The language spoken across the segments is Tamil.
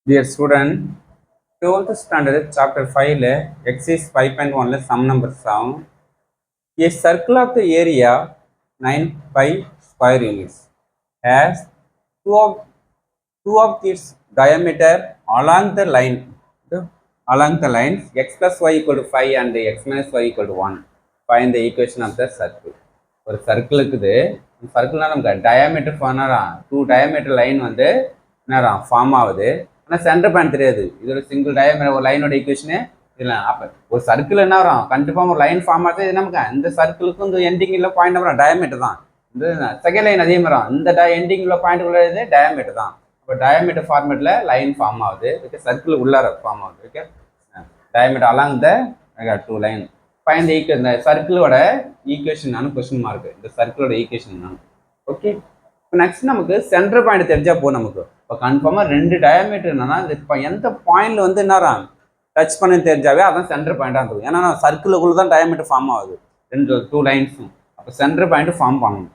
Dear student, 12th standard chapter 5 exercise 5.1 sum number sum. A circle of the area 9 pi square units has two of its diameter along the line lines x plus y equal to 5 and x minus y equal to 1. Find the equation of the circle. ஒரு சர்க்கிள் இருக்குது. சர்க்கிள்னா நமக்கு டயாமீட்டர் பண்ணா டூ டயாமீட்டர் லைன் வந்து என்ன ஃபார்ம் ஆகுது. ஆனால் சென்டர் பாயிண்ட் தெரியாது. இது ஒரு சிங்கிள் டயாமீட்டர் ஒரு லைனோட ஈக்குவேஷனு இல்லை. அப்போ ஒரு சர்க்கிள் என்ன வரும், கண்டிப்பாக ஒரு லைன் ஃபார்ம் ஆகுது. இது நமக்கு இந்த சர்க்கிளுக்கும் இந்த எண்டிங் இல்லை பாயிண்ட் வரும் டயாமீட்டர் தான். இந்த செகண்ட் லைன் அதே மாதிரி வரும். இந்த எண்டிங் உள்ள பாயிண்ட் உள்ளது டயாமீட்டர் தான். இப்போ டயாமீட்டர் ஃபார்மேட்டில் லைன் ஃபார்ம் ஆகுது. ஓகே, சர்க்கிள் உள்ளார ஃபார்ம் ஆகுது. Okay, diameter along the two line. Find இந்த சர்க்கிளோட ஈக்குவேஷன் நான் கொஸ்டின் மார்க். இந்த சர்க்கிளோட ஈக்குவேஷன் நான். ஓகே, இப்போ நெக்ஸ்ட் நமக்கு சென்டர் பாயிண்ட் தெரிஞ்சா போகும் நமக்கு. இப்போ கன்ஃபார்மாக ரெண்டு டயாமீட்டர் என்னன்னா இப்போ எந்த பாயிண்ட்ல வந்து என்ன டச் பண்ணி தெரிஞ்சாவே அதான் சென்டர் பாயிண்டாக இருக்கும். ஏன்னா சர்க்கிளுக்குள்ள தான் டயாமீட்டர் ஃபார்ம் ஆகுது ரெண்டு டூ லைன்ஸும். அப்போ சென்டர் பாயிண்ட் ஃபார்ம் பண்ணணும்.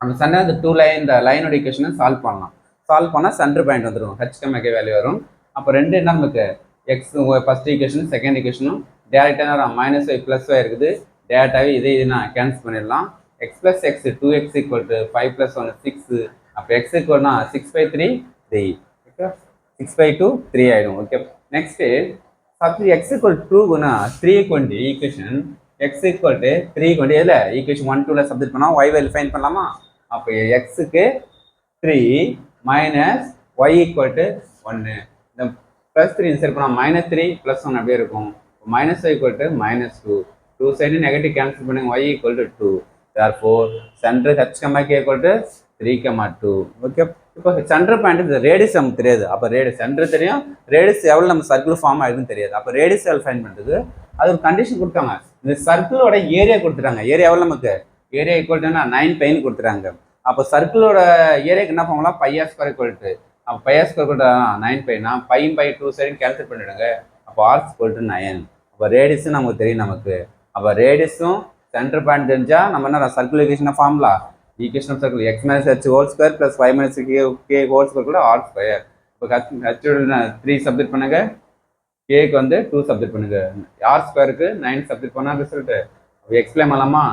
அந்த சென்டர் இந்த டூ லைன் இந்த லைனோட ஈக்குவேஷனை சால்வ் பண்ணலாம். சால்வ் பண்ணால் சென்டர் பாயிண்ட் வந்துடும். ஹெச்கேமேகே வேல்யூ வரும். அப்போ ரெண்டு என்ன நமக்கு எக்ஸ் ஃபர்ஸ்ட் ஈக்குவேஷனும் செகண்ட் ஈக்குவேஷனும் டேரெக்டாக மைனஸ் ஒய் ப்ளஸ் ஒய் இருக்குது. டேரெக்டாகவே இது நான் கேன்சல் பண்ணிடலாம். X plus X 2x equal to 5 + 1 6. அப்போ எக்ஸ் ஈக்குவல்னா 6/3 3. ஓகே, 6/2 3 ஆகிடும். ஓகே, நெக்ஸ்ட்டு சப்ஸ்டி எக்ஸ் ஈக்குவல் 2னா 3 கொண்டு ஈக்குவேஷன் எக்ஸ் ஈக்குவல் டு 3 கொண்டு எதில் ஈக்குவேஷன் 1 2ல சப்ஸ்டிட் பண்ணால் ஒய் வேல்யூ ஃபைண்ட் பண்ணலாமா? அப்போ எக்ஸுக்கு 3 மைனஸ் ஒய் ஈக்குவல் டு 1. இந்த ப்ளஸ் 3 இன்சர்ட் பண்ணால் -3 + 1 அப்படியே இருக்கும். minus y equal to -2. 2 side negative cancel பண்ணுங்க. y equal to 2. Therefore center h, k equal to 3,2. Okay, இப்போ சென்டர் பாயிண்ட் இந்த ரேடியஸ் நமக்கு தெரியாது. அப்போ சென்டர் தெரியும், ரேடியஸ் எவ்வளோ நம்ம சர்க்கிள் ஃபார்ம் ஆகிடுன்னு தெரியாது. அப்போ ரேடியஸ் எவ்வளோ ஃபைண்ட் பண்ணுறது அது ஒரு கண்டிஷன் கொடுத்தாங்க. இந்த சர்க்கிளோட ஏரியா கொடுத்துட்டாங்க. ஏரியா எவ்வளோ நமக்கு ஏரியா ஈக்குவல் டு 9 பைன்னு கொடுத்துட்டாங்க. அப்போ சர்க்கிளோட ஏரியாக்கு என்ன பண்ணலாம், πr² ஈக்குவல் டு அப்போ πr² ஈக்குவல் டு 9 பைனா π/2 சைடு கேன்சல் பண்ணிவிடுங்க. அப்போ r ஈக்குவல் டு 9. அப்போ ரேடியஸும் நமக்கு தெரியும் நமக்கு. அப்போ ரேடியஸும் சென்டர் பாயிண்ட் தெரிஞ்சால் நம்ம என்ன சர்க்கிள் ஈக்குவேஷனை formula equation of circle x - h whole square + y - k whole square கூட r ஸ்கொயர். இப்போ ஹச்சோட 3 சப்ஜெக்ட் பண்ணுங்க, கேக்கு வந்து 2 சப்ஜெக்ட் பண்ணுங்க, r ஸ்கொயருக்கு 9 சப்ஜெக்ட் பண்ணால் ரிசல்ட்டு எக்ஸ்பிளைன் பண்ணலாமா?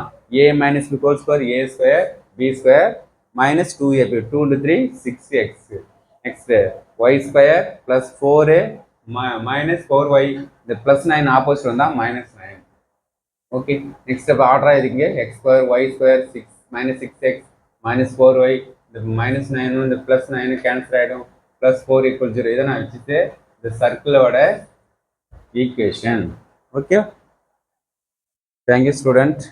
a - b whole square a square b square -2ab 2 × 3 6x. Next y square + 4a -4y. இந்த +9 ஆப்போசிட் வந்தால் -9. ஓகே, நெக்ஸ்ட் இப்போ ஆர்டராக இருக்கீங்க x² y² 6 -6x -4y. இந்த -9 இந்த +9 கேன்சல் ஆகிடும். +4 = 0. இதை நான் வச்சுட்டு இந்த சர்க்கிளோட ஈக்குவேஷன். Okay, thank you student.